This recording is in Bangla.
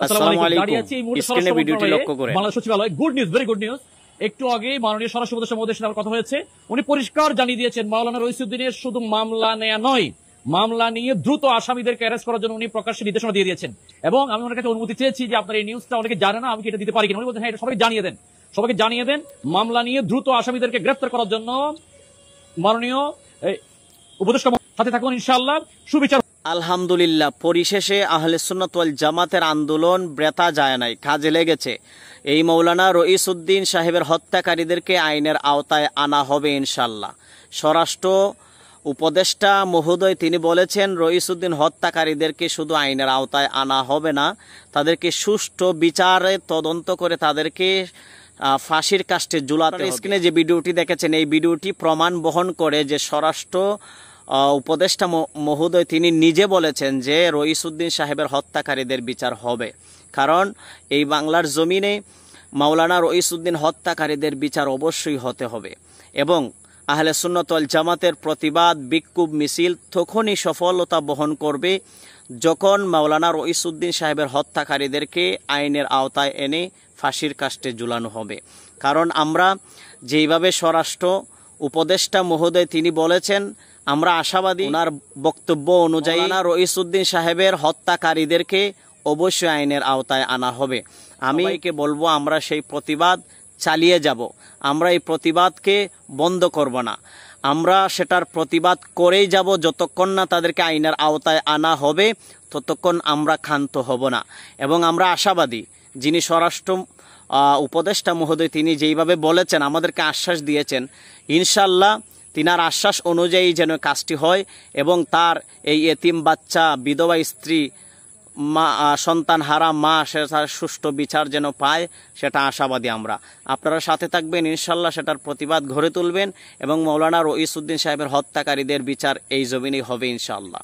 আসসালামু আলাইকুম। স্ক্রিনে ভিডিওটি লক্ষ্য করে বাংলাদেশ সচিবালয় good news, very good news. একটু আগে মাননীয় স্বরাষ্ট্র উপদেষ্টা মহোদয়ের সাথে কথা হয়েছে, উনি পরিষ্কার জানিয়ে দিয়েছেন মাওলানা রইসুদ্দিনের শুধু মামলা নেয়া নয়, মামলা নিয়ে দ্রুত আসামিদেরকে অ্যারেস্ট করার জন্য উনি প্রকাশ্যে নির্দেশনা দিয়ে দিয়েছেন। এবং আমি ওনার কাছে অনুমতি চেয়েছি যে আপনার এই নিউজটা অনেকে জানে না, আমি কি এটা দিতে পারি কিনা। উনি বলছেন হ্যাঁ, এটা সবাইকে জানিয়ে দেন, সবাইকে জানিয়ে দেন। মামলা নিয়ে দ্রুত আসামিদেরকে গ্রেফতার করার জন্য মাননীয় উপদেষ্টা সাথে থাকুন ইনশাআল্লাহ। সুবিচার। আলহামদুলিল্লাহ, পরিশেষে আহলে সুন্নাত ওয়াল জামাতের আন্দোলন ব্রেতা যায় নাই, কাজে লেগেছে। এই মৌলানা রইসুদ্দিন সাহেবের হত্যাকারীদেরকে আইনের আওতায় আনা হবে ইনশাআল্লাহ। স্বরাষ্ট্র উপদেষ্টা মহোদয় তিনি বলেছেন রইসুদ্দিন হত্যাকারীদেরকে শুধু আইনের আওতায় আনা হবে না, তাদেরকে সুষ্ঠু বিচারে তদন্ত করে তাদেরকে ফাঁসির কাস্টে ঝুলাতে। স্ক্রিনে যে ভিডিওটি দেখেছেন এই ভিডিওটি প্রমাণ বহন করে যে স্বরাষ্ট্র উপদেষ্টা মহোদয় তিনি নিজে বলেছেন যে রইসুদ্দিন সাহেবের হত্যাকারীদের বিচার হবে। কারণ এই বাংলার জমিনে মাওলানা রইসুদ্দিন হত্যাকারীদের বিচার অবশ্যই হতে হবে। এবং আহলে সুন্নাত ওয়াল জামাতের প্রতিবাদ বিক্ষোভ মিছিল তখনই সফলতা বহন করবে যখন মাওলানা রইসুদ্দিন সাহেবের হত্যাকারীদেরকে আইনের আওতায় এনে ফাঁসির কাস্টে ঝুলানো হবে। কারণ আমরা যেইভাবে স্বরাষ্ট্র উপদেষ্টা মহোদয় তিনি বলেছেন, আমরা আশাবাদী ওনার বক্তব্য অনুযায়ী রইসুদ্দিন সাহেবের হত্যাকারীদেরকে অবশ্যই আইনের আওতায় আনা হবে। আমি বলবো আমরা সেই প্রতিবাদ চালিয়ে যাব, আমরা এই প্রতিবাদকে বন্ধ করব না, আমরা সেটার প্রতিবাদ করেই যাব। যতক্ষণ না তাদেরকে আইনের আওতায় আনা হবে ততক্ষণ আমরা ক্ষান্ত হব না। এবং আমরা আশাবাদী যিনি স্বরাষ্ট্র উপদেষ্টা মহোদয় তিনি যেইভাবে বলেছেন, আমাদেরকে আশ্বাস দিয়েছেন, ইনশাল্লাহ তিনার আশ্বাস অনুযায়ী যেন কাজটি হয় এবং তার এই এতিম বাচ্চা, বিধবা স্ত্রী, মা, সন্তান হারা মা, সে তার সুষ্ঠু বিচার যেন পায়, সেটা আশাবাদী আমরা। আপনারা সাথে থাকবেন, ইনশাল্লাহ সেটার প্রতিবাদ গড়ে তুলবেন এবং মৌলানা রইসুদ্দিন সাহেবের হত্যাকারীদের বিচার এই জমিনেই হবে ইনশাল্লাহ।